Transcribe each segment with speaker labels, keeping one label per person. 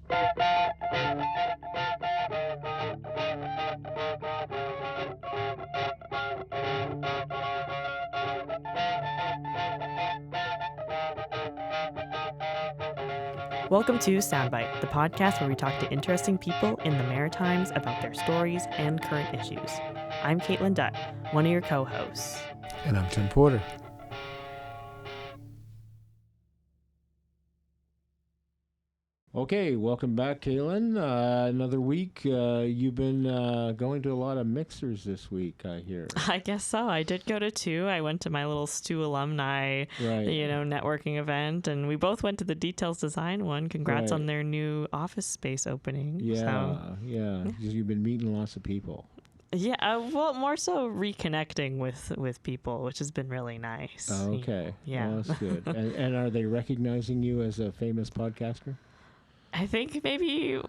Speaker 1: Welcome to Soundbite, the podcast where we talk to interesting people in the Maritimes about their stories and current issues. I'm Caitlin Dutt, one of your co-hosts.
Speaker 2: And I'm Tim Porter. Okay, welcome back, Caitlin. Another week. You've been going to a lot of mixers this week, I hear.
Speaker 1: I guess so. I did go to two. I went to my little Stu alumni, networking event, and we both went to the Details Design one. Congrats on their new office space opening.
Speaker 2: Yeah. You've been meeting lots of people.
Speaker 1: Yeah, well, more so reconnecting with people, which has been really nice.
Speaker 2: Oh, okay.
Speaker 1: Yeah.
Speaker 2: Well, that's good. And are they recognizing you as a famous podcaster?
Speaker 1: I think maybe,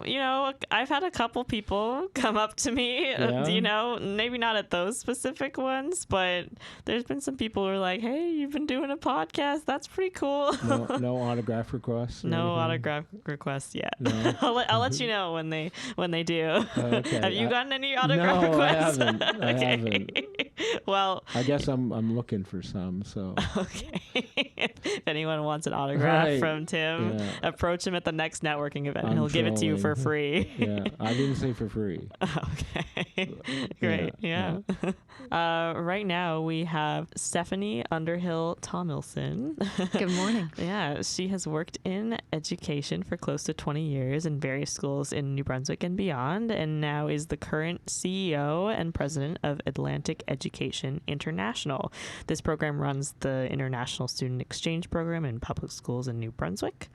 Speaker 1: I've had a couple people come up to me, maybe not at those specific ones, but there's been some people who are like, hey, you've been doing a podcast. That's pretty cool.
Speaker 2: No autograph requests?
Speaker 1: No autograph requests yet. No? I'll let you know when they do.
Speaker 2: Okay.
Speaker 1: Have you gotten any autograph requests?
Speaker 2: No, I haven't.
Speaker 1: Well,
Speaker 2: I guess I'm looking for some, so.
Speaker 1: Okay. If anyone wants an autograph from Tim, approach him at the next networking event. He'll give it to you for free.
Speaker 2: Yeah, I didn't say for free.
Speaker 1: Okay. Great. Yeah. Right now we have Stephanie Underhill Tomilson.
Speaker 3: Good morning.
Speaker 1: Yeah, she has worked in education for close to 20 years in various schools in New Brunswick and beyond, and now is the current CEO and president of Atlantic Education International. This program runs the International Student Exchange Program in public schools in New Brunswick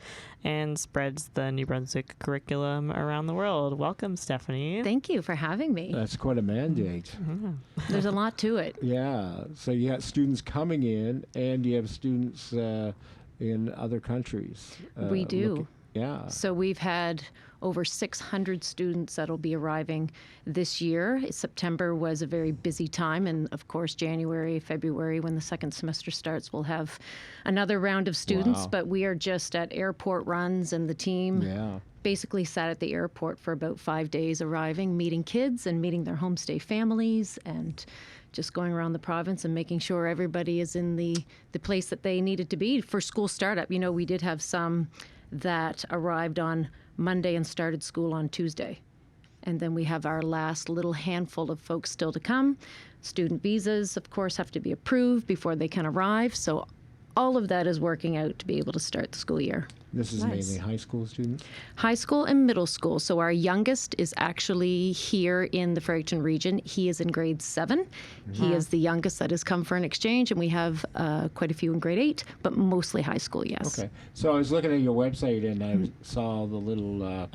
Speaker 1: and spreads the New Brunswick curriculum around the world. Welcome, Stephanie.
Speaker 3: Thank you for having me.
Speaker 2: That's quite a mandate.
Speaker 1: Mm-hmm.
Speaker 3: There's a lot to it.
Speaker 2: Yeah. So you got students coming in, and you have students in other countries.
Speaker 3: We do.
Speaker 2: Yeah.
Speaker 3: So we've had over 600 students that'll be arriving this year. September was a very busy time, and of course January, February, when the second semester starts, we'll have another round of students. Wow. But we are just at airport runs, and the team basically sat at the airport for about 5 days, arriving, meeting kids and meeting their homestay families, and just going around the province and making sure everybody is in the place that they needed to be for school startup. We did have some that arrived on Monday and started school on Tuesday. And then we have our last little handful of folks still to come. Student visas, of course, have to be approved before they can arrive. So all of that is working out to be able to start the school year.
Speaker 2: This is mainly high school students?
Speaker 3: High school and middle school. So our youngest is actually here in the Fredericton region. He is in grade 7. Mm-hmm. He is the youngest that has come for an exchange, and we have quite a few in grade 8, but mostly high school, yes.
Speaker 2: Okay. So I was looking at your website, and I saw the little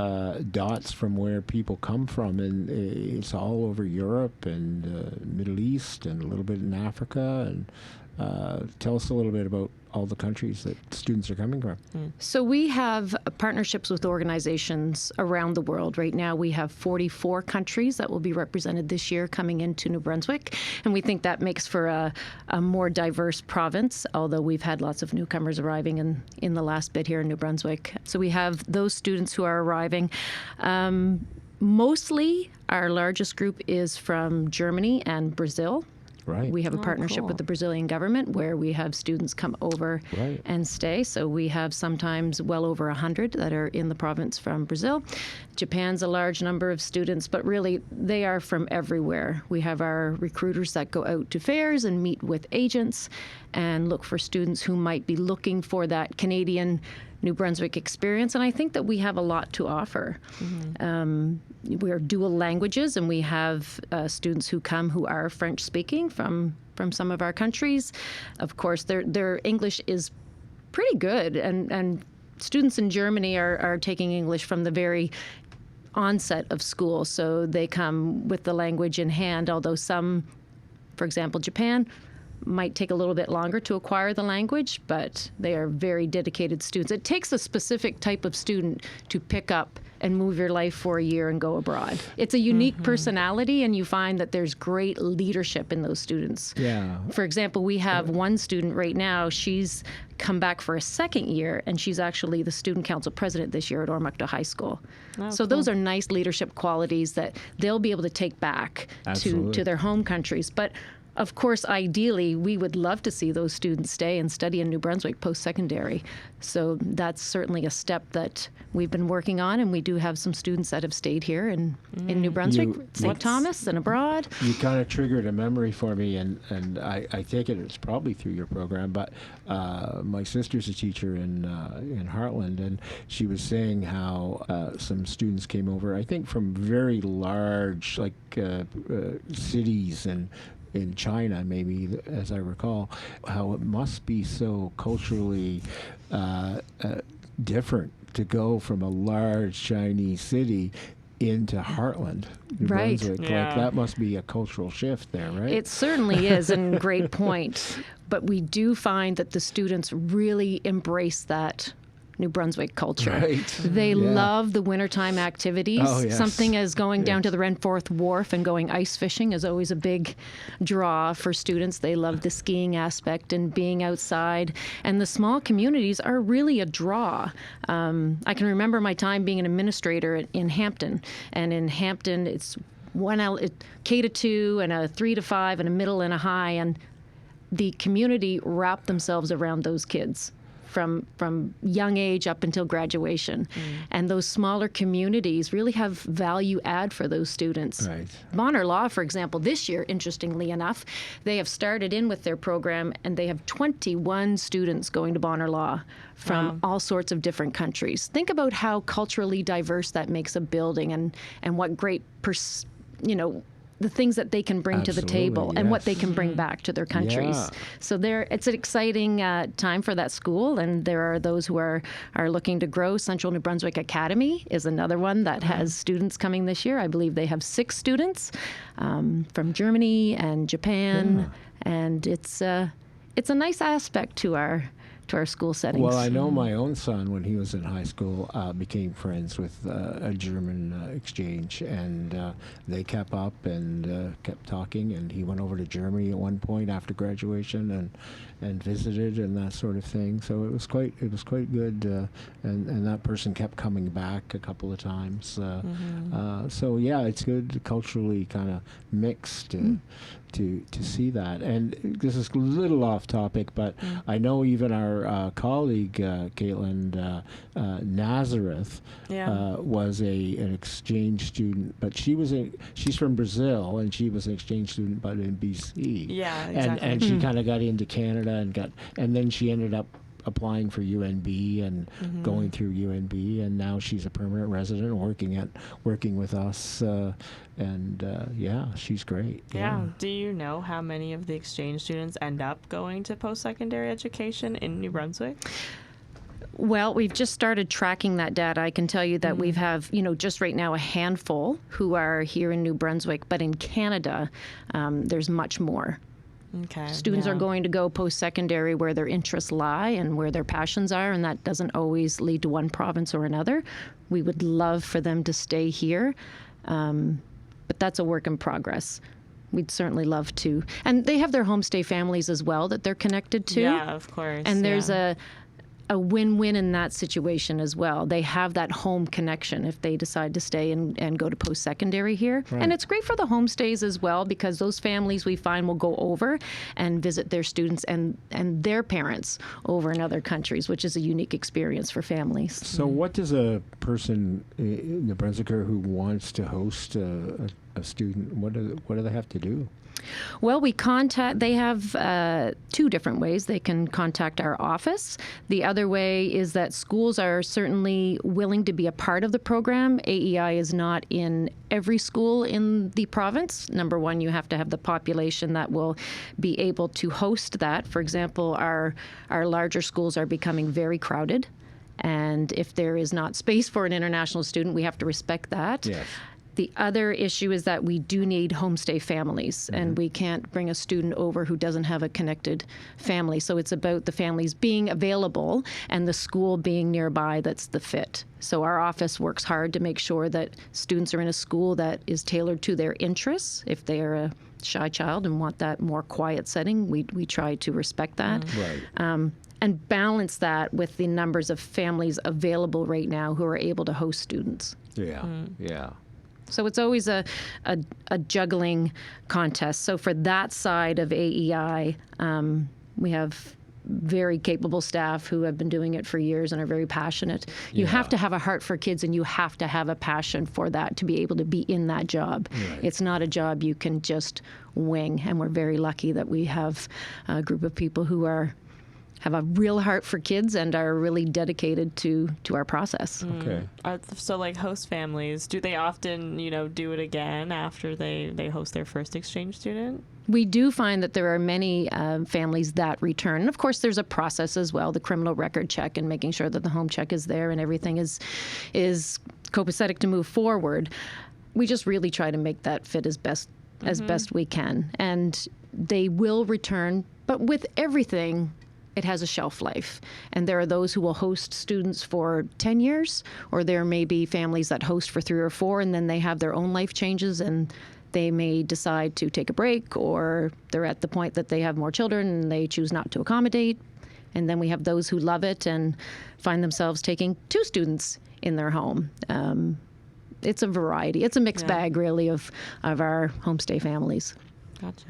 Speaker 2: dots from where people come from, and it's all over Europe and Middle East and a little bit in Africa. And tell us a little bit about all the countries that students are coming from.
Speaker 3: So we have partnerships with organizations around the world. Right now we have 44 countries that will be represented this year coming into New Brunswick, and we think that makes for a more diverse province, although we've had lots of newcomers arriving in the last bit here in New Brunswick. So we have those students who are arriving. Mostly our largest group is from Germany and Brazil.
Speaker 2: Right.
Speaker 3: We have a partnership with the Brazilian government where we have students come over and stay. So we have sometimes well over 100 that are in the province from Brazil. Japan's a large number of students, but really they are from everywhere. We have our recruiters that go out to fairs and meet with agents and look for students who might be looking for that Canadian New Brunswick experience, and I think that we have a lot to offer. Mm-hmm. We are dual languages, and we have students who come who are French speaking from some of our countries. Of course, their English is pretty good, and students in Germany are taking English from the very onset of school, so they come with the language in hand, although some, for example, Japan, might take a little bit longer to acquire the language, but they are very dedicated students. It takes a specific type of student to pick up and move your life for a year and go abroad. It's a unique personality, and you find that there's great leadership in those students.
Speaker 2: Yeah.
Speaker 3: For example, we have one student right now. She's come back for a second year, and she's actually the student council president this year at Ormukta High School.
Speaker 1: Oh,
Speaker 3: so
Speaker 1: cool.
Speaker 3: those are nice leadership qualities that they'll be able to take back to their home countries. But of course, ideally, we would love to see those students stay and study in New Brunswick post-secondary. So that's certainly a step that we've been working on, and we do have some students that have stayed here in New Brunswick, St. Thomas, and abroad.
Speaker 2: You kind of triggered a memory for me, and I take it's probably through your program, but my sister's a teacher in Heartland, and she was saying how some students came over, I think from very large, like cities and in China, maybe, as I recall, how it must be so culturally different to go from a large Chinese city into Heartland, New
Speaker 3: Right.
Speaker 2: Brunswick.
Speaker 1: Yeah.
Speaker 2: Like, that must be a cultural shift there, right?
Speaker 3: It certainly is, and great point. But we do find that the students really embrace that New Brunswick culture.
Speaker 2: Right.
Speaker 3: They
Speaker 2: Yeah.
Speaker 3: love the wintertime activities.
Speaker 2: Oh, yes.
Speaker 3: Something as going down
Speaker 2: Yes.
Speaker 3: to the Renforth Wharf and going ice fishing is always a big draw for students. They love the skiing aspect and being outside. And the small communities are really a draw. I can remember my time being an administrator in Hampton. And in Hampton, it's K to 2 and a 3 to 5 and a middle and a high. And the community wrapped themselves around those kids from young age up until graduation. And those smaller communities really have value add for those students.
Speaker 2: Right.
Speaker 3: Bonner Law, for example, this year, interestingly enough, they have started in with their program, and they have 21 students going to Bonner Law from all sorts of different countries. Think about how culturally diverse that makes a building, and what great the things that they can bring to the table, and what they can bring back to their countries.
Speaker 2: Yeah.
Speaker 3: So it's an exciting time for that school, and there are those who are looking to grow. Central New Brunswick Academy is another one that has students coming this year. I believe they have 6 students from Germany and Japan, and it's a nice aspect to our school settings.
Speaker 2: Well, I know my own son, when he was in high school, became friends with a German exchange, and they kept up and kept talking, and he went over to Germany at one point after graduation and visited and that sort of thing. So it was quite good, and that person kept coming back a couple of times. So yeah, it's good culturally kind of mixed to see that. And this is a little off topic, but I know even our colleague Caitlin Nazareth was an exchange student, but she's from Brazil, and she was an exchange student, but in BC.
Speaker 1: Yeah, exactly.
Speaker 2: And she kind of got into Canada and then she ended up applying for UNB and going through UNB, and now she's a permanent resident working with us, she's great.
Speaker 1: Yeah. Do you know how many of the exchange students end up going to post-secondary education in New Brunswick?
Speaker 3: Well, we've just started tracking that data. I can tell you that we have, just right now a handful who are here in New Brunswick, but in Canada, there's much more.
Speaker 1: Okay.
Speaker 3: Students are going to go post-secondary where their interests lie and where their passions are, and that doesn't always lead to one province or another. We would love for them to stay here, but that's a work in progress. We'd certainly love to. And they have their homestay families as well that they're connected to.
Speaker 1: Yeah, of course.
Speaker 3: And there's a win-win in that situation as well. They have that home connection if they decide to stay and go to post-secondary here.
Speaker 2: Right.
Speaker 3: And it's great for the homestays as well, because those families we find will go over and visit their students and their parents over in other countries, which is a unique experience for families.
Speaker 2: So what does a person, New Brunswicker, who wants to host a student, what do they have to do?
Speaker 3: Well, they have 2 different ways they can contact our office. The other way is that schools are certainly willing to be a part of the program. AEI is not in every school in the province. Number one, you have to have the population that will be able to host that. For example, our larger schools are becoming very crowded. And if there is not space for an international student, we have to respect that.
Speaker 2: Yes.
Speaker 3: The other issue is that we do need homestay families, and we can't bring a student over who doesn't have a connected family. So it's about the families being available and the school being nearby that's the fit. So our office works hard to make sure that students are in a school that is tailored to their interests. If they are a shy child and want that more quiet setting, we try to respect that.
Speaker 2: Right.
Speaker 3: And balance that with the numbers of families available right now who are able to host students.
Speaker 2: Yeah. Yeah.
Speaker 3: So it's always a juggling contest. So for that side of AEI, we have very capable staff who have been doing it for years and are very passionate. You have to have a heart for kids, and you have to have a passion for that to be able to be in that job.
Speaker 2: Right.
Speaker 3: It's not a job you can just wing, and we're very lucky that we have a group of people who have a real heart for kids and are really dedicated to our process.
Speaker 2: Okay.
Speaker 1: So like host families, do they often, do it again after they host their first exchange student?
Speaker 3: We do find that there are many families that return. And of course, there's a process as well, the criminal record check and making sure that the home check is there and everything is copacetic to move forward. We just really try to make that fit as best we can. And they will return, but with everything, it has a shelf life. And there are those who will host students for 10 years, or there may be families that host for 3 or 4, and then they have their own life changes, and they may decide to take a break, or they're at the point that they have more children and they choose not to accommodate. And then we have those who love it and find themselves taking 2 students in their home. It's a variety. It's a mixed bag, really, of our homestay families.
Speaker 1: Gotcha.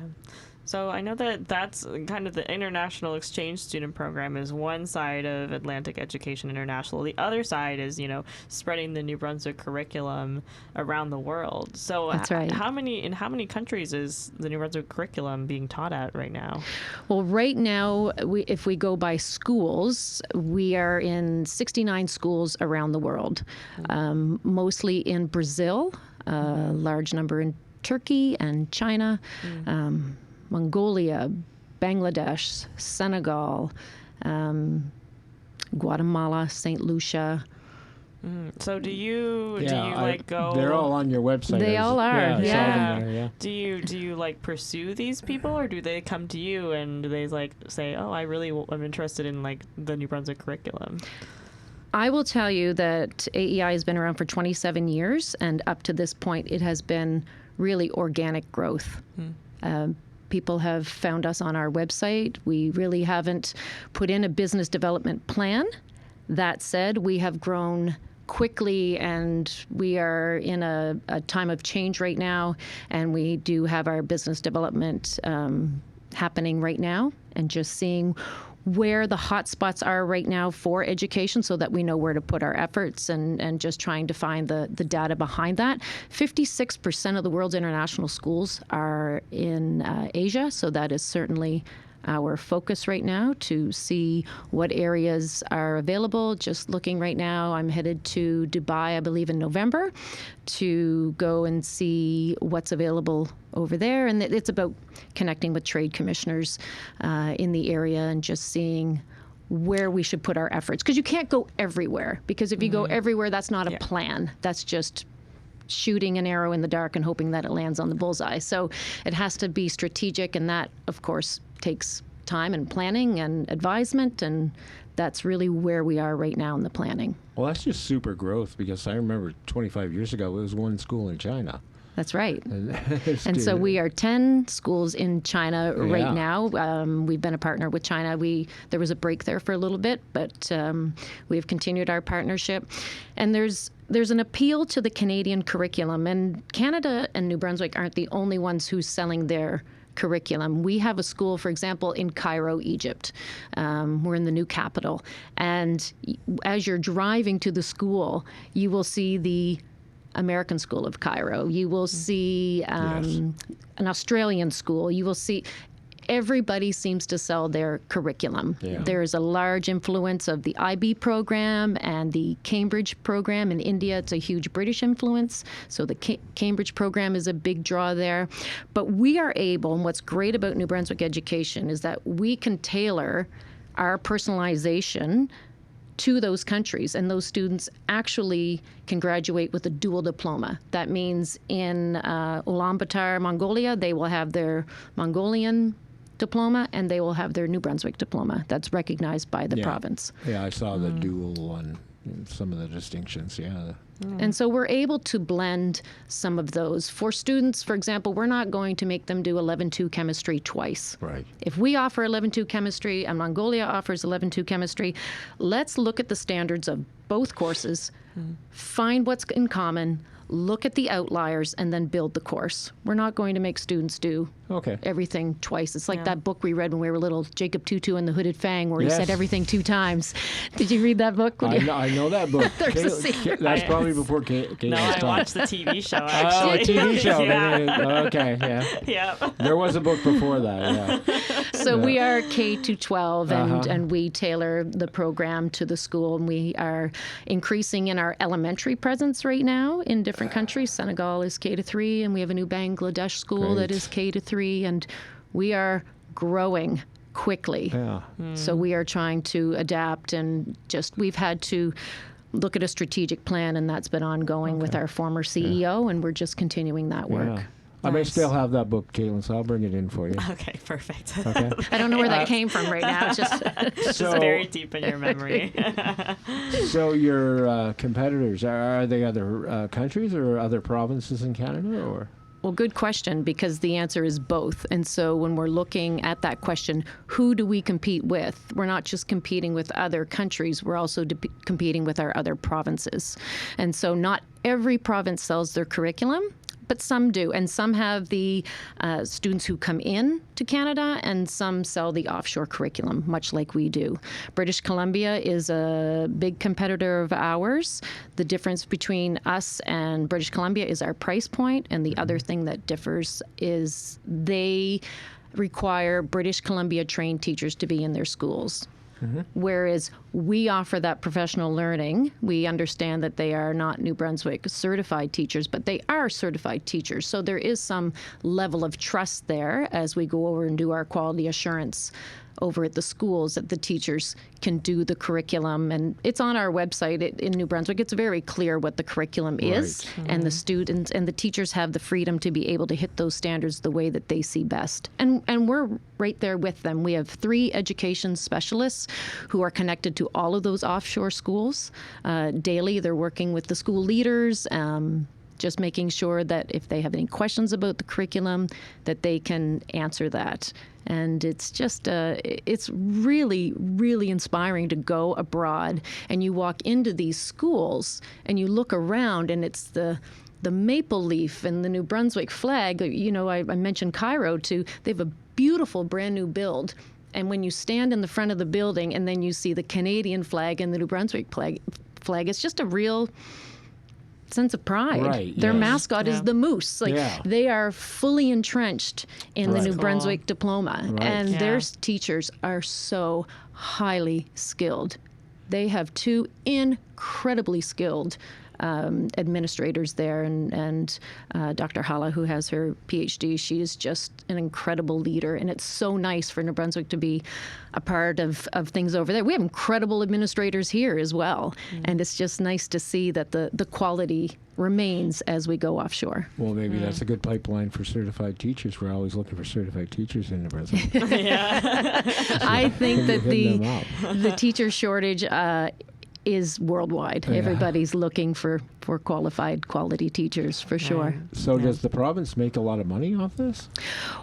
Speaker 1: So I know that's kind of the international exchange student program is one side of Atlantic Education International. The other side is, spreading the New Brunswick curriculum around the world. So
Speaker 3: that's right.
Speaker 1: In how many countries is the New Brunswick curriculum being taught at right now?
Speaker 3: Well, right now, if we go by schools, we are in 69 schools around the world, mostly in Brazil, a large number in Turkey and China, Mongolia, Bangladesh, Senegal, Guatemala, St. Lucia.
Speaker 1: So do you go?
Speaker 2: They're all on your website.
Speaker 3: They all are.
Speaker 2: Yeah.
Speaker 1: Do you pursue these people, or do they come to you and do they say, "Oh, I'm interested in the New Brunswick curriculum"?
Speaker 3: I will tell you that AEI has been around for 27 years, and up to this point, it has been really organic growth. People have found us on our website. We really haven't put in a business development plan. That said, we have grown quickly, and we are in a time of change right now, and we do have our business development happening right now, and just seeing where the hot spots are right now for education so that we know where to put our efforts, and just trying to find the data behind that. 56% of the world's international schools are in Asia, so that is certainly our focus right now to see what areas are available. Just looking right now, I'm headed to Dubai, I believe, in November to go and see what's available over there. And it's about connecting with trade commissioners in the area and just seeing where we should put our efforts. Because you can't go everywhere, because if you go everywhere, that's not a plan. That's just shooting an arrow in the dark and hoping that it lands on the bullseye. So it has to be strategic, and that, of course, takes time and planning and advisement, and that's really where we are right now in the planning.
Speaker 2: Well, that's just super growth, because I remember 25 years ago, it was one school in China.
Speaker 3: That's right. And so we are 10 schools in China right now. We've been a partner with China. There was a break there for a little bit, but we've continued our partnership. And there's an appeal to the Canadian curriculum, and Canada and New Brunswick aren't the only ones who's selling their curriculum. We have a school, for example, in Cairo, Egypt. We're in the new capital. And as you're driving to the school, you will see the American School of Cairo. You will see an Australian school. You will see everybody seems to sell their curriculum. Yeah. There's a large influence of the IB program and the Cambridge program. In India, it's a huge British influence. So the Cambridge program is a big draw there. But we are able, and what's great about New Brunswick education is that we can tailor our personalization to those countries, and those students actually can graduate with a dual diploma. That means in Ulaanbaatar, Mongolia, they will have their Mongolian diploma, and they will have their New Brunswick diploma. That's recognized by the province.
Speaker 2: Yeah, I saw the dual one, some of the distinctions,
Speaker 3: And so we're able to blend some of those. For students, for example, we're not going to make them do 11-2 chemistry twice.
Speaker 2: Right.
Speaker 3: If we offer 11-2 chemistry and Mongolia offers 11-2 chemistry, let's look at the standards of both courses, find what's in common, look at the outliers, and then build the course. We're not going to make students do everything twice. It's like that book we read when we were little, Jacob Tutu and the Hooded Fang, where he said everything 2 times. Did you read that book?
Speaker 2: I know that book.
Speaker 3: There's a secret.
Speaker 2: That's probably before Kate.
Speaker 1: No, I watched the TV show, actually.
Speaker 2: Oh, TV show.
Speaker 1: Yeah.
Speaker 2: Okay, yeah.
Speaker 1: Yeah.
Speaker 2: There was a book before that,
Speaker 3: So we are K-12, and we tailor the program to the school, and we are increasing in our elementary presence right now in different countries. Senegal is K-3, and we have a new Bangladesh school that is K-3, and we are growing quickly.
Speaker 2: Yeah.
Speaker 3: So we are trying to adapt, and we've had to look at a strategic plan, and that's been ongoing with our former CEO, and we're just continuing that work.
Speaker 2: Yeah. I may still have that book, Caitlin, so I'll bring it in for you.
Speaker 1: Okay, perfect.
Speaker 2: Okay.
Speaker 3: I don't know where that came from right now. It's just
Speaker 1: It's very deep in your memory.
Speaker 2: So your competitors, are they other countries or other provinces in Canada, or?
Speaker 3: Well, good question, because the answer is both. And so when we're looking at that question, who do we compete with? We're not just competing with other countries, we're also competing with our other provinces. And so not every province sells their curriculum, but some do. And some have the students who come in to Canada, and some sell the offshore curriculum, much like we do. British Columbia is a big competitor of ours. The difference between us and British Columbia is our price point, and the other thing that differs is they require British Columbia trained teachers to be in their schools. Whereas we offer that professional learning. We understand that they are not New Brunswick certified teachers, but they are certified teachers. So there is some level of trust there as we go over and do our quality assurance over at the schools, that the teachers can do the curriculum. And it's on our website in New Brunswick. It's very clear what the curriculum is, and the students and the teachers have the freedom to be able to hit those standards the way that they see best. And we're right there with them. We have 3 education specialists who are connected to all of those offshore schools. Daily, they're working with the school leaders, just making sure that if they have any questions about the curriculum, that they can answer that. And it's just, it's really, really inspiring to go abroad, and you walk into these schools and you look around, and it's the maple leaf and the New Brunswick flag. You know, I mentioned Cairo too. They have a beautiful brand new build. And when you stand in the front of the building and then you see the Canadian flag and the New Brunswick flag, it's just a real sense of pride.
Speaker 2: Right,
Speaker 3: Their
Speaker 2: yes.
Speaker 3: mascot is the moose. They are fully entrenched in the New Brunswick diploma, and their teachers are so highly skilled. They have 2 incredibly skilled administrators there, and Dr. Hala, who has her PhD, she is just an incredible leader, and it's so nice for New Brunswick to be a part of things over there. We have incredible administrators here as well, and it's just nice to see that the quality remains as we go offshore.
Speaker 2: Well, maybe that's a good pipeline for certified teachers. We're always looking for certified teachers in New Brunswick.
Speaker 3: I think that the teacher shortage is worldwide. Everybody's looking for qualified, quality teachers, for sure.
Speaker 2: So does the province make a lot of money off this?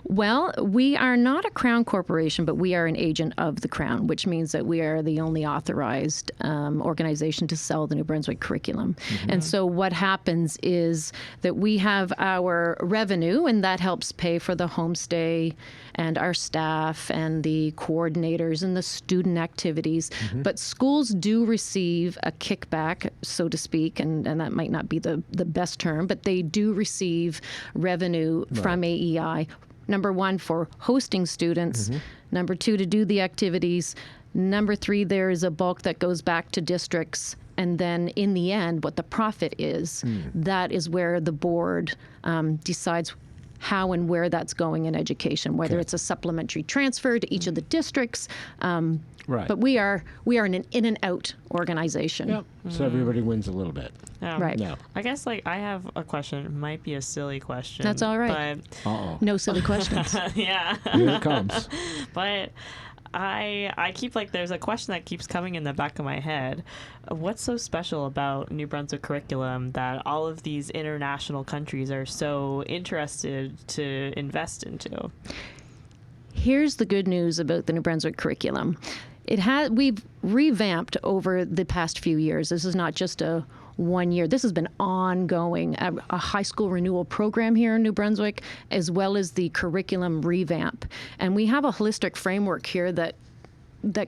Speaker 3: Well, we are not a Crown corporation, but we are an agent of the Crown, which means that we are the only authorized organization to sell the New Brunswick curriculum. And so what happens is that we have our revenue, and that helps pay for the homestay and our staff and the coordinators and the student activities. But schools do receive a kickback, so to speak, and that might not be the best term, but they do receive revenue from AEI. Number 1, for hosting students. Number 2, to do the activities. Number 3, there is a bulk that goes back to districts. And then in the end, what the profit is, that is where the board decides how and where that's going in education, whether it's a supplementary transfer to each of the districts.
Speaker 2: Right.
Speaker 3: But we are an in and out organization.
Speaker 2: Yep. So everybody wins a little bit.
Speaker 1: Yeah.
Speaker 3: Right.
Speaker 2: Yeah.
Speaker 1: I guess I have a question. It might be a silly question.
Speaker 3: That's all right.
Speaker 1: But
Speaker 2: Uh-oh.
Speaker 3: No silly questions.
Speaker 1: yeah.
Speaker 2: Here it comes.
Speaker 1: But I keep there's a question that keeps coming in the back of my head. What's so special about New Brunswick curriculum that all of these international countries are so interested to invest into?
Speaker 3: Here's the good news about the New Brunswick curriculum. We've revamped over the past few years. This is not just a 1 year. This has been ongoing, a high school renewal program here in New Brunswick, as well as the curriculum revamp. And we have a holistic framework here that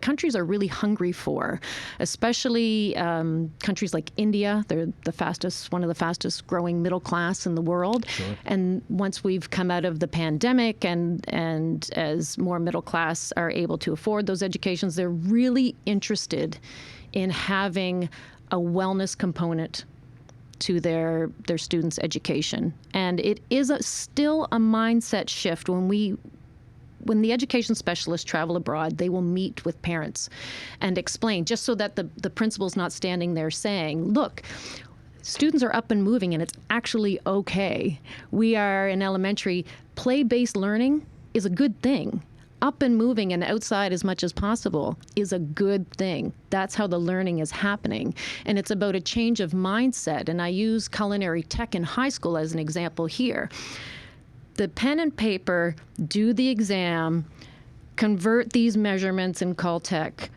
Speaker 3: countries are really hungry for, especially countries like India. They're one of the fastest growing middle class in the world.
Speaker 2: Sure.
Speaker 3: And once we've come out of the pandemic and as more middle class are able to afford those educations, they're really interested in having a wellness component to their students' education. And it is still a mindset shift. When the education specialists travel abroad, they will meet with parents and explain, just so that the principal's not standing there saying, look, students are up and moving and it's actually okay. We are in elementary. Play-based learning is a good thing. Up and moving and outside as much as possible is a good thing. That's how the learning is happening. And it's about a change of mindset. And I use culinary tech in high school as an example here. The pen and paper, do the exam, convert these measurements in call tech.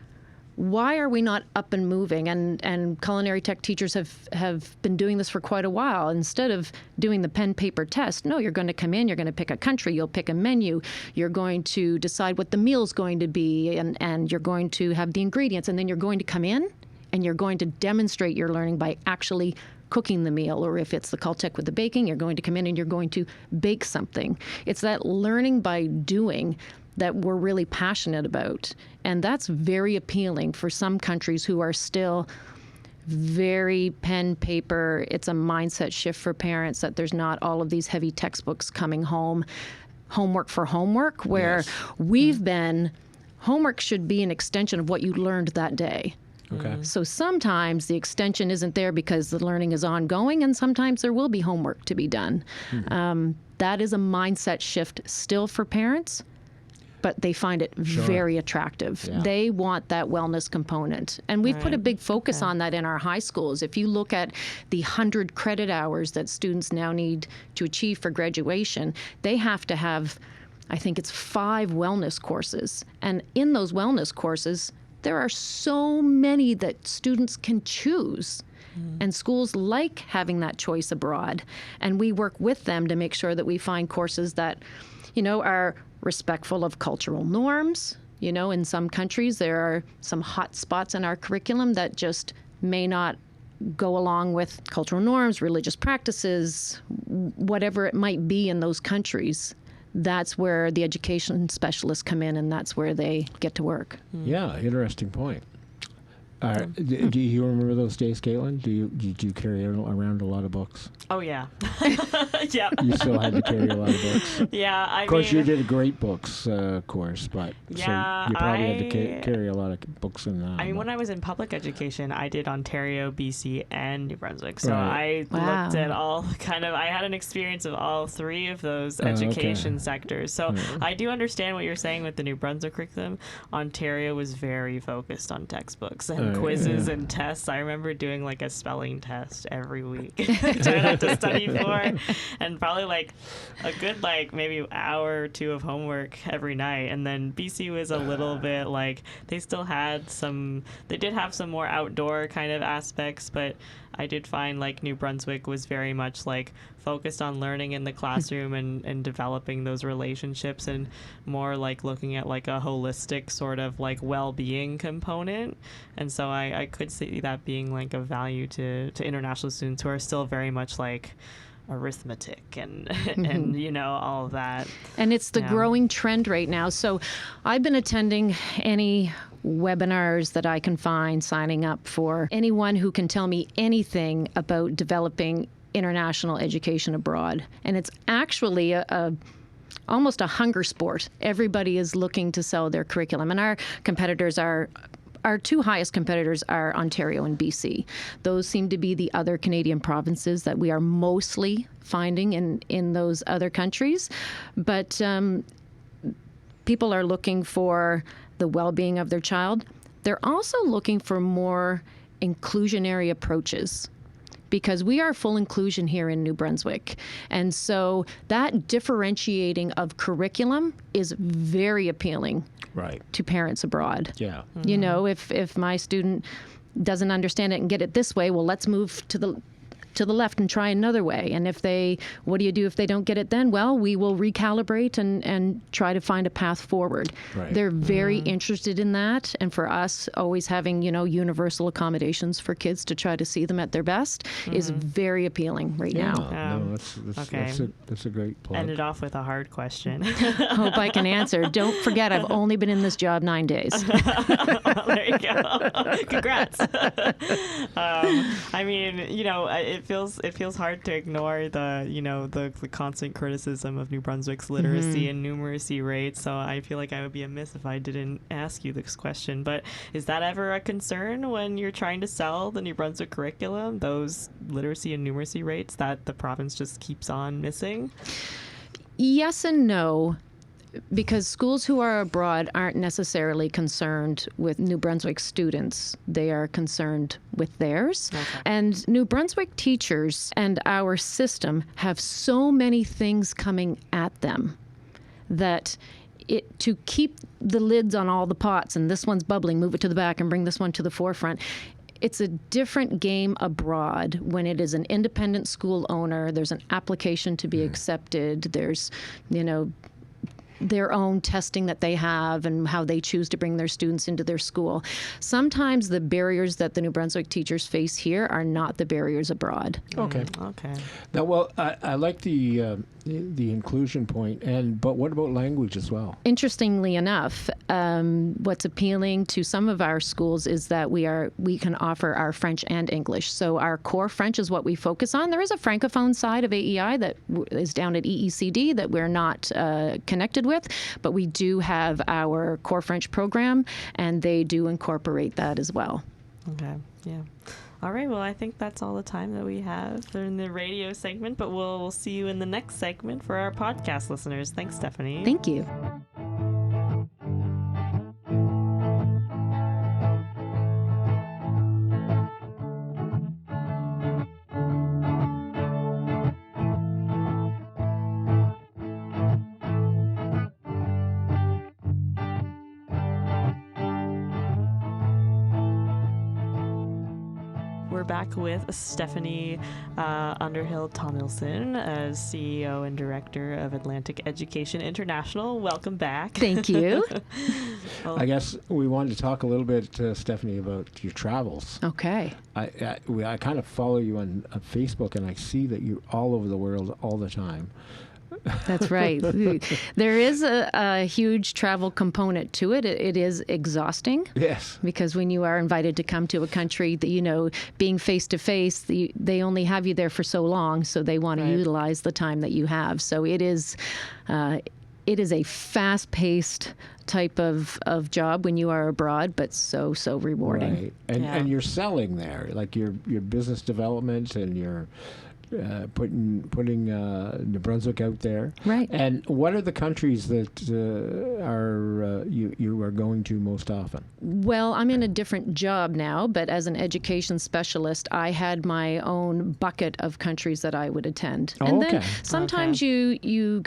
Speaker 3: Why are we not up and moving? And culinary tech teachers have been doing this for quite a while. Instead of doing the pen paper test, no, you're going to come in, you're going to pick a country, you'll pick a menu, you're going to decide what the meal's going to be, and you're going to have the ingredients, and then you're going to come in and you're going to demonstrate your learning by actually cooking the meal, or if it's the Caltech with the baking, you're going to come in and you're going to bake something. It's that learning by doing that we're really passionate about. And that's very appealing for some countries who are still very pen, paper. It's a mindset shift for parents that there's not all of these heavy textbooks coming home, homework for homework, where we've been, homework should be an extension of what you learned that day.
Speaker 2: Okay.
Speaker 3: So sometimes the extension isn't there because the learning is ongoing, and sometimes there will be homework to be done. That is a mindset shift still for parents, but they find it very attractive.
Speaker 2: Yeah.
Speaker 3: They want that wellness component. And we've put a big focus on that in our high schools. If you look at the 100 credit hours that students now need to achieve for graduation, they have to have, I think it's 5 wellness courses. And in those wellness courses, there are so many that students can choose. And schools like having that choice abroad. And we work with them to make sure that we find courses that, are respectful of cultural norms. In some countries, there are some hot spots in our curriculum that just may not go along with cultural norms, religious practices, whatever it might be in those countries. That's where the education specialists come in, and that's where they get to work.
Speaker 2: Yeah, interesting point. Do you remember those days, Caitlin? Did you carry around a lot of books?
Speaker 1: Oh, yeah. Yeah.
Speaker 2: You still had to carry a lot of books?
Speaker 1: Yeah,
Speaker 2: Of course, you did a great books course, but
Speaker 1: yeah,
Speaker 2: so you probably had to carry a lot of books in that.
Speaker 1: I mean, when I was in public education, I did Ontario, BC, and New Brunswick. So
Speaker 2: Right.
Speaker 1: I looked at all I had an experience of all 3 of those education sectors. So I do understand what you're saying with the New Brunswick curriculum. Ontario was very focused on textbooks and quizzes and tests. I remember doing a spelling test every week to have to study for, and probably a good maybe hour or 2 of homework every night. And then BC was a little bit they still had they did have some more outdoor kind of aspects, but I did find New Brunswick was very much focused on learning in the classroom and developing those relationships, and more looking at a holistic sort of well-being component. And so I could see that being a value to international students who are still very much arithmetic and and all of that.
Speaker 3: And it's the growing trend right now. So I've been attending any webinars that I can find, signing up for anyone who can tell me anything about developing international education abroad. And it's actually almost a hunger sport. Everybody is looking to sell their curriculum. And our competitors are, our two highest competitors are Ontario and BC. Those seem to be the other Canadian provinces that we are mostly finding in those other countries. But people are looking for the well-being of their child. They're also looking for more inclusionary approaches, because we are full inclusion here in New Brunswick. And so that differentiating of curriculum is very appealing to parents abroad.
Speaker 2: Yeah.
Speaker 3: You know, if my student doesn't understand it and get it this way, well, let's move to the left and try another way. And what do you do if they don't get it then? Well, we will recalibrate and try to find a path forward.
Speaker 2: Right.
Speaker 3: They're very interested in that. And for us, always having, universal accommodations for kids to try to see them at their best is very appealing right now.
Speaker 2: No,
Speaker 1: Okay.
Speaker 2: that's a great plug.
Speaker 1: End it off with a hard question.
Speaker 3: Hope I can answer. Don't forget, I've only been in this job 9 days.
Speaker 1: Well, there you go. Congrats. I mean, it feels hard to ignore the constant criticism of New Brunswick's literacy and numeracy rates. So I feel like I would be amiss if I didn't ask you this question. But is that ever a concern when you're trying to sell the New Brunswick curriculum, those literacy and numeracy rates that the province just keeps on missing?
Speaker 3: Yes and no. Because schools who are abroad aren't necessarily concerned with New Brunswick students. They are concerned with theirs. Okay. And New Brunswick teachers and our system have so many things coming at them that to keep the lids on all the pots, and this one's bubbling, move it to the back and bring this one to the forefront. It's a different game abroad when it is an independent school owner. There's an application to be accepted. There's, their own testing that they have and how they choose to bring their students into their school. Sometimes the barriers that the New Brunswick teachers face here are not the barriers abroad.
Speaker 2: Okay.
Speaker 1: Okay.
Speaker 2: Now, well, I like the inclusion point, but what about language as well?
Speaker 3: Interestingly enough, what's appealing to some of our schools is that we can offer our French and English. So our core French is what we focus on. There is a francophone side of AEI that is down at EECD that we're not connected with, but we do have our core French program, and they do incorporate that as well.
Speaker 1: Okay. Yeah. All right. Well, I think that's all the time that we have in the radio segment, but we'll see you in the next segment for our podcast listeners. Thanks, Stephanie.
Speaker 3: Thank you.
Speaker 1: We're back with Stephanie Underhill Tomilson, as CEO and Director of Atlantic Education International. Welcome back.
Speaker 3: Thank you.
Speaker 1: Well,
Speaker 2: I guess we wanted to talk a little bit, Stephanie, about your travels.
Speaker 3: Okay.
Speaker 2: I kind of follow you on Facebook, and I see that you're all over the world all the time.
Speaker 3: That's right. There is a huge travel component to it. It is exhausting.
Speaker 2: Yes.
Speaker 3: Because when you are invited to come to a country that, being face to face, they only have you there for so long, so they want to utilize the time that you have. So it is a fast-paced type of job when you are abroad, but so rewarding.
Speaker 2: Right. And you're selling there, like your business development and your putting New Brunswick out there.
Speaker 3: Right.
Speaker 2: And what are the countries that you are going to most often?
Speaker 3: Well, I'm in a different job now, but as an education specialist, I had my own bucket of countries that I would attend. And then sometimes you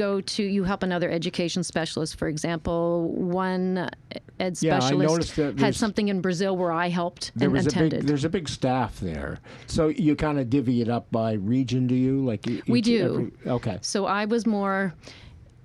Speaker 3: help another education specialist. For example, one ed specialist had something in Brazil where I helped and attended.
Speaker 2: There's a big staff there. So you kind of divvy it up by region, do you?
Speaker 3: We do.
Speaker 2: Okay.
Speaker 3: So I was more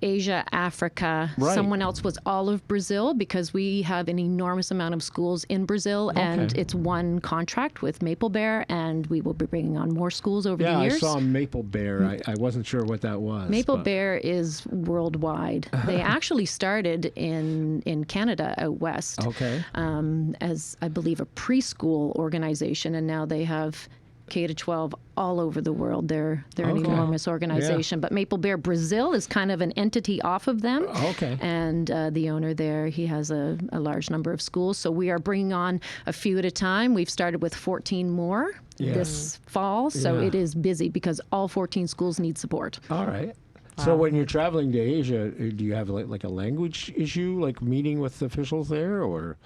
Speaker 3: Asia, Africa.
Speaker 2: Right.
Speaker 3: Someone else was all of Brazil, because we have an enormous amount of schools in Brazil, and it's one contract with Maple Bear, and we will be bringing on more schools over the years.
Speaker 2: Yeah, I saw Maple Bear. I wasn't sure what that was.
Speaker 3: Maple Bear is worldwide. They actually started in Canada out west, as I believe a preschool organization, and now they have K to 12 all over the world. They're an
Speaker 2: Okay.
Speaker 3: enormous organization.
Speaker 2: Yeah.
Speaker 3: But Maple Bear Brazil is kind of an entity off of them.
Speaker 2: Okay.
Speaker 3: And the owner there, he has a large number of schools. So we are bringing on a few at a time. We've started with 14 more this fall. So
Speaker 2: Yeah.
Speaker 3: it is busy because all 14 schools need support.
Speaker 2: All right. So when you're traveling to Asia, do you have like a language issue, like meeting with officials there, or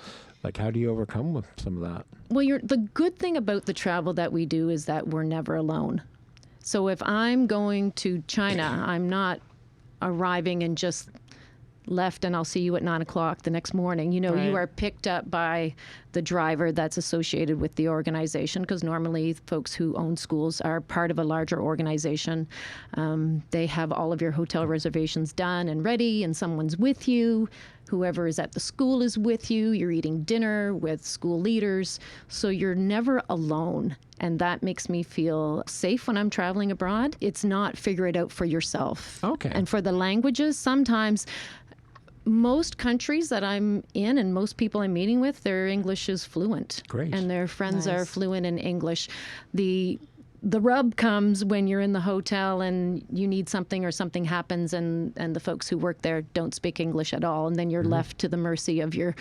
Speaker 2: like how do you overcome with some of that?
Speaker 3: Well, the good thing about the travel that we do is that we're never alone. So if I'm going to China, I'm not arriving and just left and I'll see you at 9 o'clock the next morning. You know,
Speaker 1: Right.
Speaker 3: you are picked up by the driver that's associated with the organization, because normally folks who own schools are part of a larger organization. They have all of your hotel reservations done and ready, and someone's with you. Whoever is at the school is with you. You're eating dinner with school leaders. So you're never alone. And that makes me feel safe when I'm traveling abroad. It's not figure it out for yourself.
Speaker 2: Okay.
Speaker 3: And for the languages, sometimes most countries that I'm in and most people I'm meeting with, their English is fluent.
Speaker 2: Great.
Speaker 3: And their friends are
Speaker 1: Nice.
Speaker 3: fluent in English. The rub comes when you're in the hotel and you need something or something happens and the folks who work there don't speak English at all. And then you're left to the mercy of your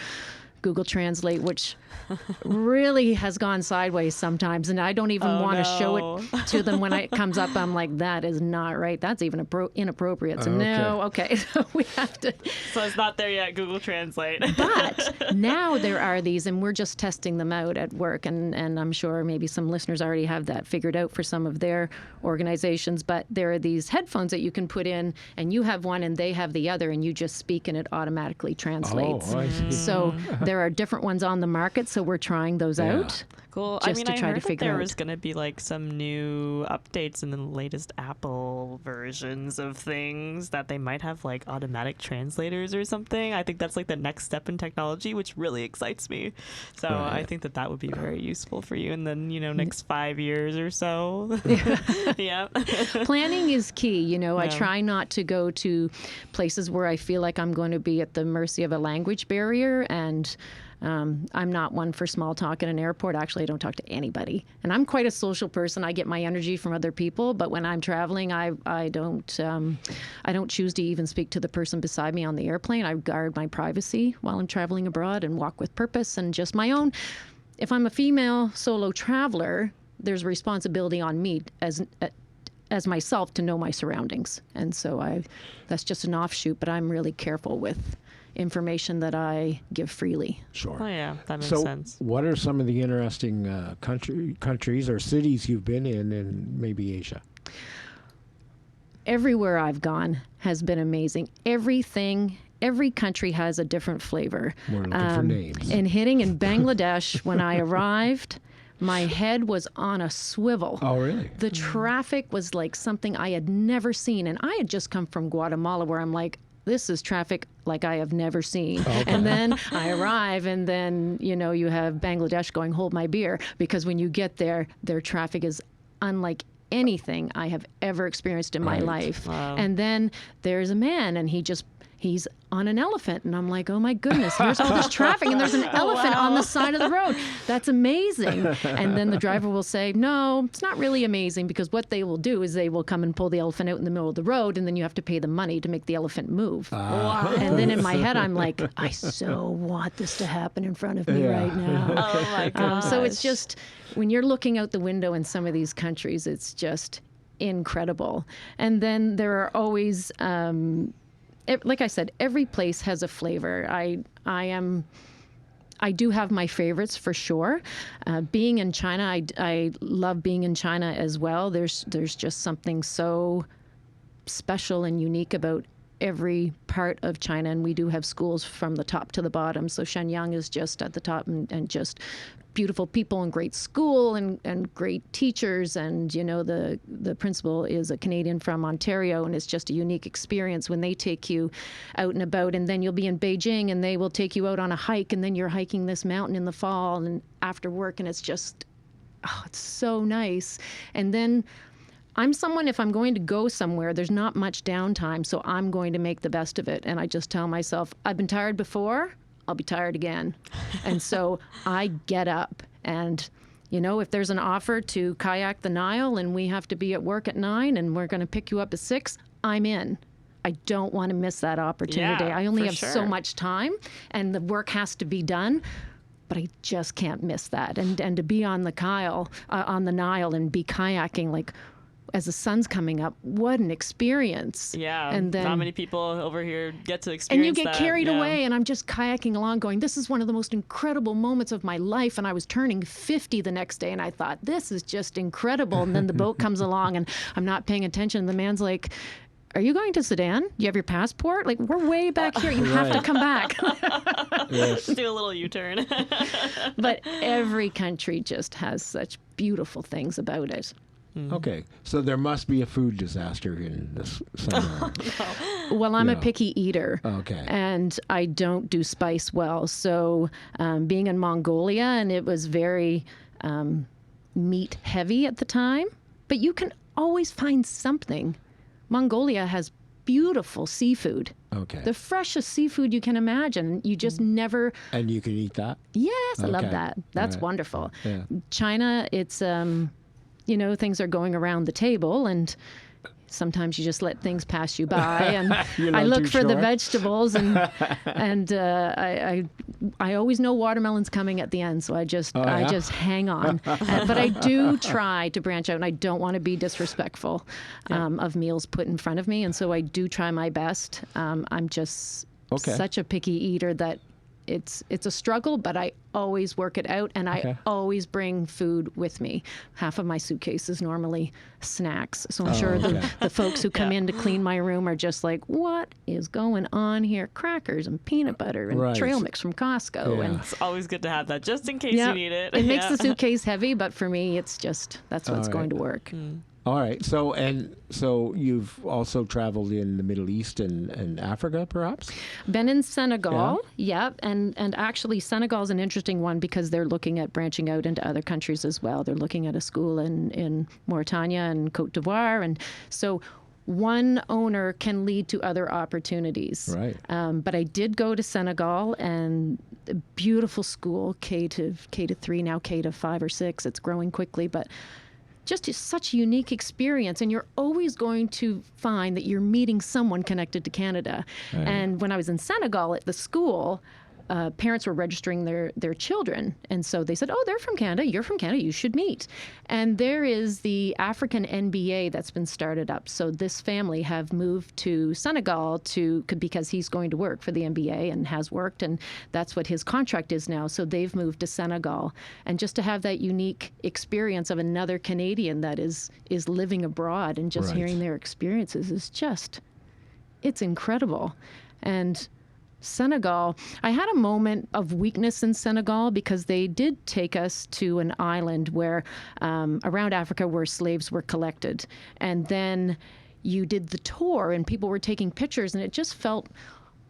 Speaker 3: Google Translate, which really has gone sideways sometimes. And I don't even want to show it to them when it comes up. I'm like, that is not right. That's even inappropriate. So no, okay. So we have to.
Speaker 1: So it's not there yet, Google Translate.
Speaker 3: But now there are these, and we're just testing them out at work. And I'm sure maybe some listeners already have that figured out for some of their organizations. But there are these headphones that you can put in, and you have one and they have the other, and you just speak and it automatically translates.
Speaker 2: Oh, I see.
Speaker 3: So there are different ones on the market, so we're trying those out.
Speaker 1: Cool.
Speaker 3: Just
Speaker 1: I mean,
Speaker 3: to
Speaker 1: I
Speaker 3: try to
Speaker 1: heard that
Speaker 3: figure
Speaker 1: there
Speaker 3: out.
Speaker 1: was going to be like some new updates in the latest Apple versions of things that they might have like automatic translators or something. I think that's like the next step in technology, which really excites me. So
Speaker 2: Right.
Speaker 1: I think that would be very useful for you in the, next 5 years or so. Yeah.
Speaker 3: Planning is key. You know, I
Speaker 1: Yeah.
Speaker 3: try not to go to places where I feel like I'm going to be at the mercy of a language barrier. And I'm not one for small talk in an airport. Actually, I don't talk to anybody. And I'm quite a social person. I get my energy from other people. But when I'm traveling, I don't choose to even speak to the person beside me on the airplane. I guard my privacy while I'm traveling abroad and walk with purpose and just my own. If I'm a female solo traveler, there's a responsibility on me as myself to know my surroundings. And so that's just an offshoot, but I'm really careful with information that I give freely.
Speaker 2: Sure.
Speaker 1: Oh, yeah. That makes
Speaker 2: So,
Speaker 1: sense.
Speaker 2: what are some of the interesting countries or cities you've been in maybe Asia?
Speaker 3: Everywhere I've gone has been amazing. Every country has a different flavor.
Speaker 2: We're looking for names.
Speaker 3: And hitting in Bangladesh, when I arrived, my head was on a swivel.
Speaker 2: Oh, really?
Speaker 3: The traffic was like something I had never seen. And I had just come from Guatemala, where I'm like, this is traffic like I have never seen.
Speaker 2: Okay.
Speaker 3: And then I arrive, and then, you have Bangladesh going, hold my beer. Because when you get there, their traffic is unlike anything I have ever experienced in my
Speaker 2: Right.
Speaker 3: life.
Speaker 1: Wow.
Speaker 3: And then there's a man, and he's on an elephant, and I'm like, oh my goodness, here's all this traffic, and there's an elephant on the side of the road. That's amazing. And then the driver will say, no, it's not really amazing, because what they will do is they will come and pull the elephant out in the middle of the road, and then you have to pay the money to make the elephant move. And then in my head, I'm like, I so want this to happen in front of me
Speaker 2: Yeah.
Speaker 3: right now.
Speaker 1: Oh, my gosh.
Speaker 3: So it's just, when you're looking out the window in some of these countries, it's just incredible. And then there are always, like I said, every place has a flavor. I do have my favorites for sure. Being in China, I love being in China as well. There's just something so special and unique about every part of China, and we do have schools from the top to the bottom. So Shenyang is just at the top, and just beautiful people and great school and great teachers. And, the principal is a Canadian from Ontario, and it's just a unique experience when they take you out and about. And then you'll be in Beijing, and they will take you out on a hike, and then you're hiking this mountain in the fall and after work, and it's just, it's so nice. And then I'm someone, if I'm going to go somewhere, there's not much downtime, so I'm going to make the best of it. And I just tell myself, I've been tired before, I'll be tired again. And so I get up, and, You know, if there's an offer to kayak the Nile and we have to be at work at 9 and we're going to pick you up at 6, I'm in. I don't want to miss that opportunity.
Speaker 1: Yeah,
Speaker 3: I only
Speaker 1: for
Speaker 3: have
Speaker 1: sure.
Speaker 3: so much time and the work has to be done, but I just can't miss that. And to be on the Nile and be kayaking, like, as the sun's coming up, what an experience.
Speaker 1: Yeah,
Speaker 3: and then,
Speaker 1: not many people over here get to experience
Speaker 3: and you get
Speaker 1: that.
Speaker 3: carried away, and I'm just kayaking along going, this is one of the most incredible moments of my life. And I was turning 50 the next day, and I thought, this is just incredible. And then the boat comes along, and I'm not paying attention. The man's like, are you going to Sudan? Do you have your passport? Like, we're way back here. You have to come back.
Speaker 2: Yes.
Speaker 1: Do a little U-turn.
Speaker 3: But every country just has such beautiful things about it.
Speaker 2: Okay, so there must be a food disaster in this somewhere.
Speaker 3: Well, I'm a
Speaker 2: Yeah.
Speaker 3: picky eater.
Speaker 2: Okay.
Speaker 3: And I don't do spice well. So being in Mongolia, and it was very meat heavy at the time, but you can always find something. Mongolia has beautiful seafood.
Speaker 2: Okay.
Speaker 3: The freshest seafood you can imagine. You just never.
Speaker 2: And you can eat that?
Speaker 3: Yes, I love
Speaker 2: Okay.
Speaker 3: that. That's
Speaker 2: Right.
Speaker 3: wonderful.
Speaker 2: Yeah.
Speaker 3: China, it's, you know, things are going around the table, and sometimes you just let things pass you by. And
Speaker 2: You're
Speaker 3: I
Speaker 2: not
Speaker 3: look
Speaker 2: too
Speaker 3: for the
Speaker 2: sure?
Speaker 3: vegetables, and I always know watermelon's coming at the end, so I just
Speaker 2: yeah?
Speaker 3: hang on. But I do try to branch out, and I don't want to be disrespectful of meals put in front of me, and so I do try my best. I'm just such a picky eater that it's a struggle, but I always work it out, and I always bring food with me. Half of my suitcase is normally snacks, so I'm sure the folks who come in to clean my room are just like, what is going on here? Crackers and peanut butter and trail mix from Costco.
Speaker 2: Yeah.
Speaker 3: And
Speaker 1: It's always good to have that, just in case you need it.
Speaker 3: It makes the suitcase heavy, but for me, it's just, that's what's going to work.
Speaker 2: All right. So you've also traveled in the Middle East and Africa, perhaps?
Speaker 3: Been in Senegal, and actually Senegal's an interesting one because they're looking at branching out into other countries as well. They're looking at a school in Mauritania and Cote d'Ivoire, and so one owner can lead to other opportunities.
Speaker 2: Right.
Speaker 3: But I did go to Senegal, and a beautiful school, K to 3, now K to 5 or 6. It's growing quickly, but just such a unique experience, and you're always going to find that you're meeting someone connected to Canada.
Speaker 2: Right.
Speaker 3: And when I was in Senegal at the school, parents were registering their children, and so they said, oh, they're from Canada, you're from Canada, you should meet. And there is the African NBA that's been started up. So this family have moved to Senegal because he's going to work for the NBA and has worked, and that's what his contract is now. So they've moved to Senegal, and just to have that unique experience of another Canadian that is living abroad and just hearing their experiences is just, it's incredible. And Senegal, I had a moment of weakness in Senegal because they did take us to an island where around Africa where slaves were collected. And then you did the tour and people were taking pictures, and it just felt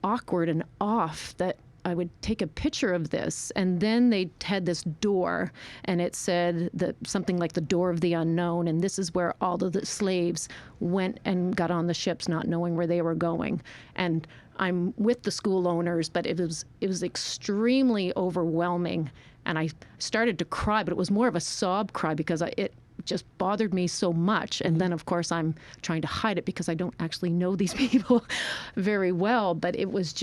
Speaker 3: awkward and off that I would take a picture of this. And then they had this door, and it said something like the door of the unknown, and this is where all of the slaves went and got on the ships not knowing where they were going. And I'm with the school owners, but it was extremely overwhelming, and I started to cry, but it was more of a sob cry because it just bothered me so much. And then, of course, I'm trying to hide it because I don't actually know these people very well, but it was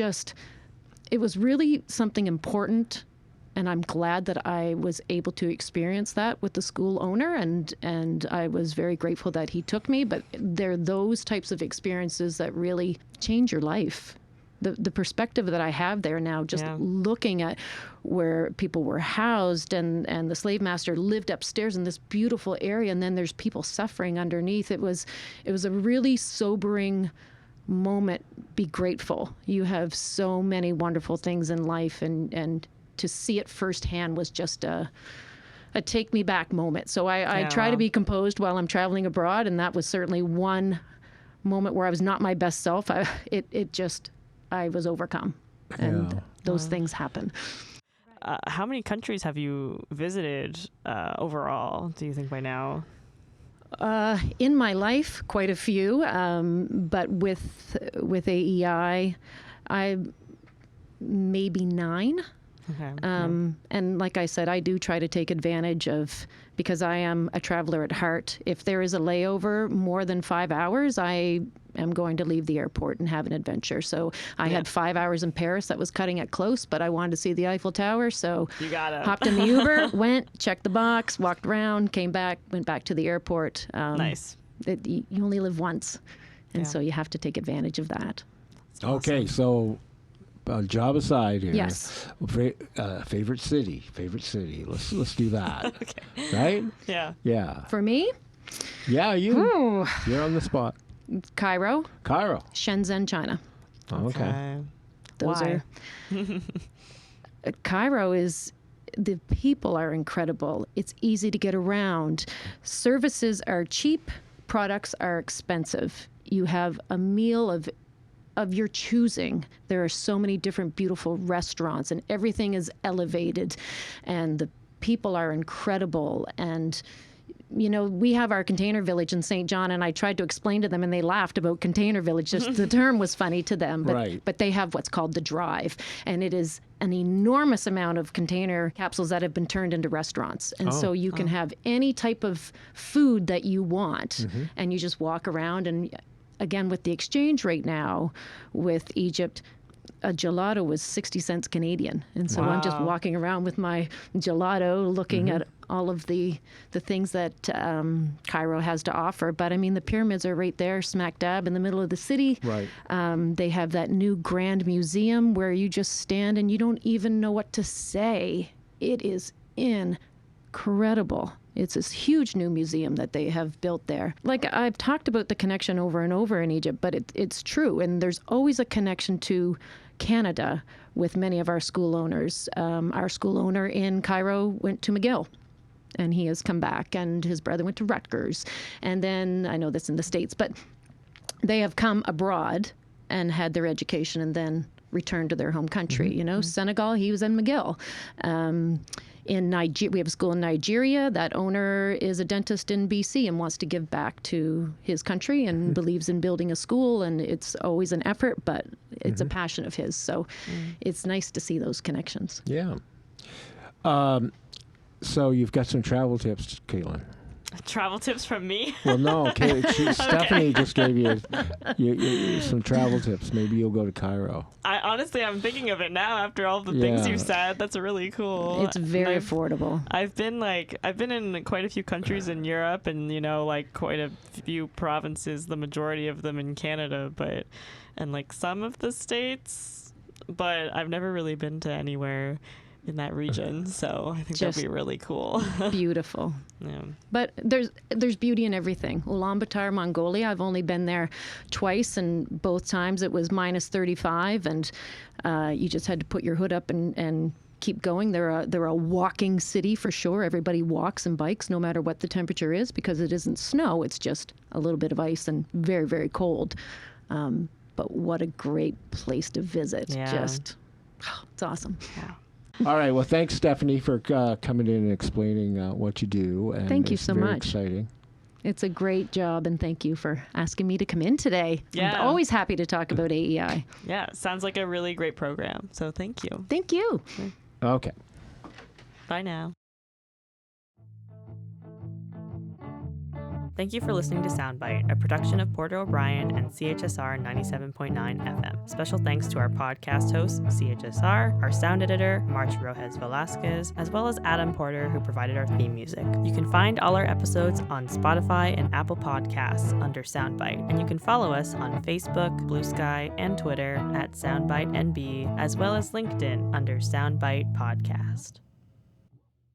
Speaker 3: really something important, and I'm glad that I was able to experience that with the school owner, and I was very grateful that he took me. But they're those types of experiences that really change your life. The perspective that I have there now, just looking at where people were housed, and the slave master lived upstairs in this beautiful area, and then there's people suffering underneath. It was a really sobering moment. Be grateful. You have so many wonderful things in life, and to see it firsthand was just a take me back moment. So I try to be composed while I'm traveling abroad, and that was certainly one moment where I was not my best self. I was overcome, and those things happen.
Speaker 1: How many countries have you visited overall, do you think, by now?
Speaker 3: In my life, quite a few, but with AEI, maybe 9.
Speaker 1: Okay.
Speaker 3: And like I said, I do try to take advantage of, because I am a traveler at heart. If there is a layover more than 5 hours, I am going to leave the airport and have an adventure. So I had 5 hours in Paris. That was cutting it close, but I wanted to see the Eiffel Tower. So
Speaker 1: You gotta.
Speaker 3: hopped in the Uber, went, checked the box, walked around, came back, went back to the airport.
Speaker 1: Nice.
Speaker 3: You only live once. And
Speaker 1: Yeah.
Speaker 3: so you have to take advantage of that.
Speaker 2: Okay, so job aside here.
Speaker 3: Yes.
Speaker 2: Favorite city. Let's do that.
Speaker 1: Okay.
Speaker 2: Right?
Speaker 1: Yeah.
Speaker 2: Yeah.
Speaker 3: For me,
Speaker 2: Yeah,
Speaker 3: ooh,
Speaker 2: you're on the spot.
Speaker 3: Cairo,
Speaker 2: Cairo.
Speaker 3: Shenzhen, China.
Speaker 2: Okay.
Speaker 3: Those
Speaker 1: Why?
Speaker 3: are Cairo is, the people are incredible. It's easy to get around. Services are cheap, products are expensive. You have a meal of your choosing. There are so many different beautiful restaurants, and everything is elevated, and the people are incredible. And you know, we have our container village in St. John, and I tried to explain to them, and they laughed about container village. Just the term was funny to them, but,
Speaker 2: Right.
Speaker 3: but they have what's called the drive, and it is an enormous amount of container capsules that have been turned into restaurants. And so you can have any type of food that you want, and you just walk around. And again, with the exchange rate now with Egypt, a gelato was 60 cents Canadian. And so I'm just
Speaker 1: Wow.
Speaker 3: walking around with my gelato looking at all of the things that Cairo has to offer. But I mean, the pyramids are right there, smack dab in the middle of the city.
Speaker 2: Right.
Speaker 3: They have that new grand museum where you just stand and you don't even know what to say. It is incredible. It's this huge new museum that they have built there. Like, I've talked about the connection over and over in Egypt, but it's true. And there's always a connection to Canada with many of our school owners. Our school owner in Cairo went to McGill, and he has come back, and his brother went to Rutgers. And then, I know that's in the States, but they have come abroad and had their education and then returned to their home country. You know, Senegal, he was in McGill. In Nigeria, we have a school in Nigeria. That owner is a dentist in BC and wants to give back to his country and believes in building a school. And it's always an effort, but it's a passion of his. So it's nice to see those connections.
Speaker 2: Yeah. So you've got some travel tips, Caitlin.
Speaker 1: Travel tips from me?
Speaker 2: Well, no, Stephanie just gave you some travel tips. Maybe you'll go to Cairo.
Speaker 1: I'm thinking of it now after all the things
Speaker 2: Yeah.
Speaker 1: you've said. That's really cool.
Speaker 3: It's very
Speaker 1: And
Speaker 3: affordable.
Speaker 1: I've been in quite a few countries in Europe, and like quite a few provinces, the majority of them in Canada, and like some of the States, but I've never really been to anywhere in that region, so I think
Speaker 3: Just
Speaker 1: that'd be really cool.
Speaker 3: Beautiful.
Speaker 1: Yeah.
Speaker 3: But there's beauty in everything. Ulaanbaatar, Mongolia, I've only been there twice, and both times it was minus 35, and you just had to put your hood up and keep going. They're a walking city for sure. Everybody walks and bikes no matter what the temperature is, because it isn't snow. It's just a little bit of ice and very, very cold. But what a great place to visit.
Speaker 1: Yeah.
Speaker 3: It's awesome.
Speaker 1: Yeah.
Speaker 2: All right. Well, thanks, Stephanie, for coming in and explaining what you do. And
Speaker 3: Thank you
Speaker 2: it's
Speaker 3: so
Speaker 2: very
Speaker 3: much.
Speaker 2: Exciting.
Speaker 3: It's a great job, and thank you for asking me to come in today.
Speaker 1: Yeah.
Speaker 3: I'm always happy to talk about AEI.
Speaker 1: Yeah, sounds like a really great program. So thank you.
Speaker 3: Thank you.
Speaker 2: Okay.
Speaker 1: Bye now. Thank you for listening to Soundbite, a production of Porter O'Brien and CHSR 97.9 FM. Special thanks to our podcast host, CHSR, our sound editor, March Rojas Velasquez, as well as Adam Porter, who provided our theme music. You can find all our episodes on Spotify and Apple Podcasts under Soundbite, and you can follow us on Facebook, Blue Sky, and Twitter at SoundbiteNB, as well as LinkedIn under Soundbite Podcast.